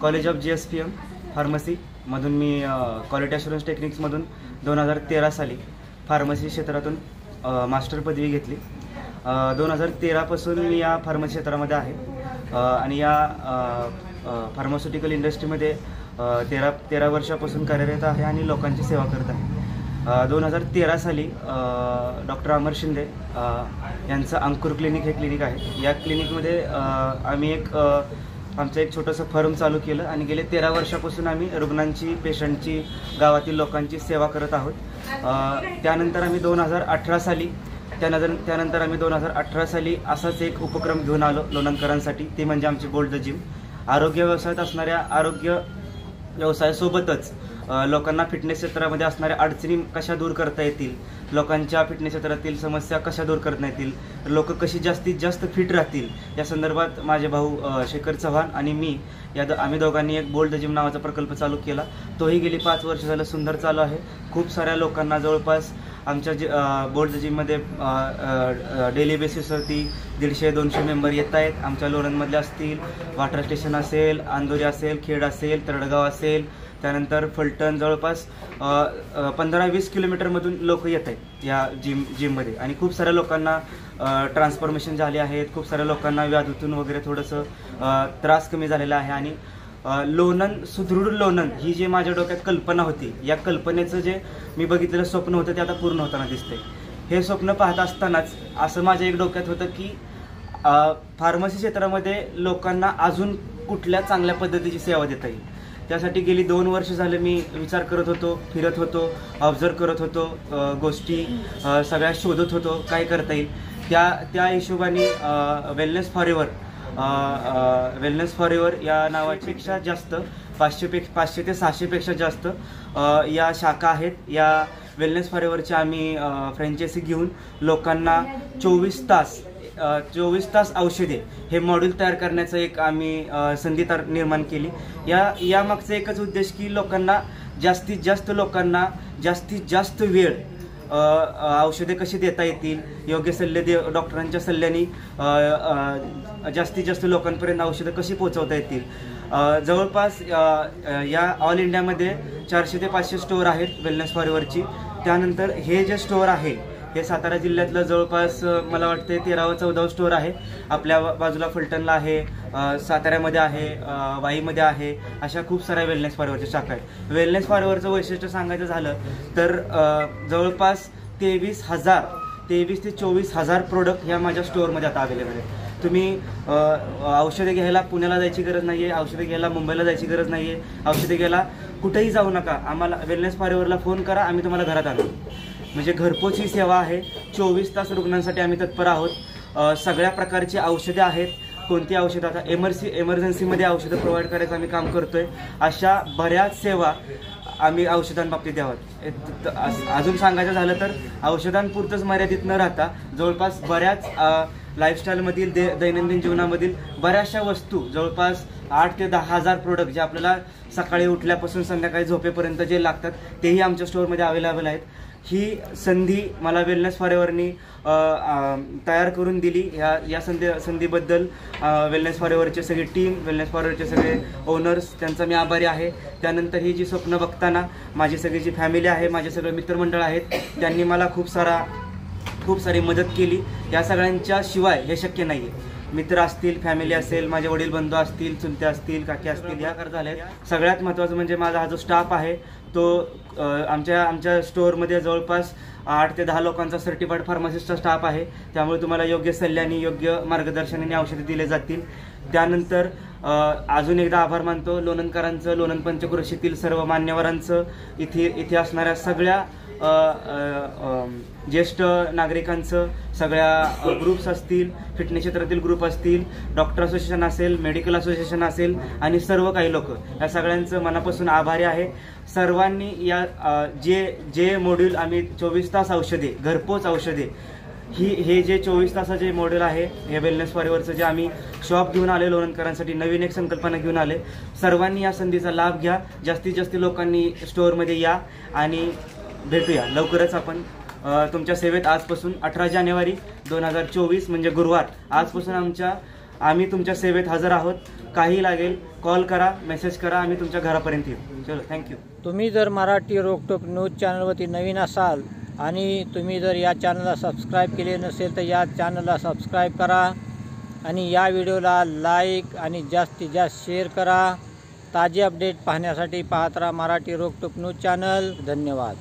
College of GSPM फार्मसीमधून मी quality assurance टेक्निक्समधून 2013 साली फार्मसी क्षेत्रातून मास्टर पदवी घेतली। 2013 मी या फार्मसी क्षेत्रामध्ये आहे आणि या फार्मास्युटिकल इंडस्ट्रीमध्ये 13 वर्षापासून कार्यरत आहे आणि लोकांची सेवा करत आहे। 2013 साली डॉक्टर अमर शिंदे यांचं अंकुर क्लिनिक हे क्लिनिक आहे। या क्लिनिकमध्ये आम्ही आमचं एक छोटंसं फर्म चालू केलं आणि गेले 13 वर्षापासून आम्ही रुग्णांची, पेशंटची, गावातील लोकांची सेवा करत आहोत। त्यानंतर आम्ही 2018 साली असाच एक उपक्रम घेऊन आलो लोणंदकरांसाठी, ते म्हणजे आमची बोल्ड द जिम। आरोग्य व्यवसायात असणाऱ्या आरोग्य व्यवसायासोबतच लोकांना फिटनेस क्षेत्रामध्ये असणाऱ्या अडचणी कशा दूर करता येतील, लोकांच्या फिटनेस क्षेत्रातील समस्या कशा दूर करता येतील, लोक कशी जास्तीत जास्त फिट राहतील, या संदर्भात माझे भाऊ शेखर चव्हाण आणि मी आम्ही दोघांनी एक बोल्ड द जिम नावाचा प्रकल्प चालू केला। तोही गेली 5 वर्ष झालं सुंदर चालू आहे। खूप साऱ्या लोकांना जवळपास आमच्या बोल्ड द जिममध्ये डेली बेसिसवरती 150-200 मेंबर येत आहेत। आमच्या लोणंदमधले असतील, वाटर स्टेशन असेल, अंदोरी असेल, खेड असेल, तळगाव असेल, त्यानंतर फलटण, जवळपास 15-20 किलोमीटरमधून लोक येत आहेत या जिममध्ये आणि खूप साऱ्या लोकांना ट्रान्सफॉर्मेशन झाले आहेत। खूप साऱ्या लोकांना व्याधीतून वगैरे थोडंसं त्रास कमी झालेला आहे आणि लोणंद, सुदृढ लोणंद ही जी माझ्या डोक्यात कल्पना होती, या कल्पनेचं जे मी बघितलेलं स्वप्न होतं ते आता पूर्ण होताना दिसतंय। हे स्वप्न पाहत असतानाच असं माझ्या एक डोक्यात होतं की फार्मसी क्षेत्रामध्ये लोकांना अजून कुठल्या चांगल्या पद्धतीची सेवा देता येईल। त्यासाठी गेली 2 वर्ष झाले मी विचार करत होतो, फिरत होतो, ऑब्झर्व करत होतो, गोष्टी सगळ्या शोधत होतो, काय करता येईल। त्या हिशोबाने वेलनेस फॉर एव्हर या नावापेक्षा जास्त 500 ते 600 पेक्षा जास्त या शाखा आहेत। या वेलनेस फॉर एव्हरची आम्ही फ्रँचायझी घेऊन लोकांना 24 तास औषधे हे मॉड्यूल तयार करण्याचं एक आम्ही संधी निर्माण केली। या मागचा एकच उद्देश की लोकांना जास्तीत जास्त वेळ औषधे कशी देता येतील, योग्य सल्ले डॉक्टरांच्या सल्ल्याने जास्तीत जास्त लोकांपर्यंत औषधं कशी पोहोचवता येतील। जवळपास या ऑल इंडियामध्ये 400 ते 500 स्टोअर आहेत वेलनेस फॉर एव्हरची। त्यानंतर हे जे स्टोअर आहे हे सातारा जिल्ह्यातलं जवळपास मला वाटते 13-14 स्टोअर आहे। आपल्या बाजूला फलटणला आहे, साताऱ्यामध्ये आहे, वाईमध्ये आहे, अशा खूप साऱ्या वेलनेस फॉर एव्हरच्या शाखा आहेत। वेलनेस फॉर एव्हरचं वैशिष्ट्य सांगायचं झालं तर जवळपास 23 ते 24,000 प्रोडक्ट ह्या माझ्या स्टोअरमध्ये आता अवेलेबल आहेत। तुम्ही औषधे घ्यायला पुण्याला जायची गरज नाही आहे, औषधे घ्यायला मुंबईला जायची गरज नाही आहे, औषधे घ्यायला कुठेही जाऊ नका, आम्हाला वेलनेस फॉर एव्हरला फोन करा, आम्ही तुम्हाला घरात आणू। म्हणजे घरपोच ही सेवा आहे। 24 तास रुग्णांसाठी आम्ही तत्पर आहोत। सगळ्या प्रकारची औषधे आहेत। कोणती औषधं आता एमर्जन्सीमध्ये औषधं प्रोव्हाइड करायचं आम्ही काम करतोय। अशा बऱ्याच सेवा आम्ही औषधांबाबतीत द्यावात। अजून सांगायचं झालं तर औषधांपुरतंच मर्यादित न राहता जवळपास बऱ्याच लाईफस्टाईलमधील दैनंदिन जीवनामधील बऱ्याचशा वस्तू, जवळपास 8 ते 10,000 प्रोडक्ट जे आपल्याला सकाळी उठल्यापासून संध्याकाळी झोपेपर्यंत जे लागतात तेही आमच्या स्टोअरमध्ये अवेलेबल आहेत। ही संधी मला वेलनेस फॉर एव्हरनी तयार करून दिली। या संधीबद्दल वेलनेस फॉर एव्हरची सगळी टीम, वेलनेस फॉर एव्हरचे सगळे ओनर्स, त्यांचा मी आभारी आहे। त्यानंतर ही जी स्वप्न बघताना माझी सगळी जी फॅमिली आहे, माझे सगळे मित्रमंडळ आहेत, त्यांनी मला खूप सारी मदत केली। या सगळ्यांच्या शिवाय हे शक्य नाही आहे। मित्र असतील, फॅमिली असेल, माझे वडील बंधू असतील, चुलते असतील, काकी असतील, या करता झाले। सगळ्यात महत्त्वाचं म्हणजे माझा हा जो स्टाफ आहे तो आमच्या स्टोअरमध्ये जवळपास 8 ते 10 लोकांचा सर्टिफाईड फार्मासिस्टचा स्टाफ आहे। त्यामुळे तुम्हाला योग्य सल्ल्याने, योग्य मार्गदर्शनाने औषधे दिले जातील। त्यानंतर अजून एकदा आभार मानतो लोणंदकरांचं, लोणंद पंचक्रोशीतील सर्व मान्यवरांचं, इथे असणाऱ्या सगळ्या ज्येष्ठ नागरिकांचं, सगळ्या ग्रुप्स असतील, फिटनेस क्षेत्रातील ग्रुप असतील, डॉक्टर असोसिएशन असेल, मेडिकल असोसिएशन असेल आणि सर्व काही लोक, या सगळ्यांचं मनापासून आभारी आहे। सर्वांनी या जे मॉड्यूल आम्ही 24 तास औषधे, घरपोच औषधे, हे जे 24 तासाचे मॉड्यूल आहे, हे वेलनेस फॉर एव्हरचं जे आम्ही शॉप घेऊन आले लोणंदकरांसाठी, नवीन एक संकल्पना घेऊन आले। सर्वांनी या संधीचा लाभ घ्या, जास्तीत जास्त लोकांनी स्टोअरमध्ये या आणि भेटूया लवकरच आपण तुमच्या सेवेत। आजपासून 18 जानेवारी 2024 म्हणजे गुरुवार, आजपासून आम्ही तुमच्या सेवेत हजर आहोत। काही लागेल कॉल करा, मेसेज करा, आम्ही तुमच्या घरापर्यंत येऊ. चलो, थँक्यू. तुम्ही जर मराठी रोकटोक न्यूज चॅनलवरती नवीन असाल आणि तुम्ही जर या चॅनलला सबस्क्राईब केले नसेल तर या चॅनलला सबस्क्राईब करा आणि या व्हिडिओला लाईक आणि जास्तीत जास्त शेअर करा. ताजे अपडेट पाहण्यासाठी पाहत राहा मराठी रोकटोक न्यूज चॅनल. धन्यवाद.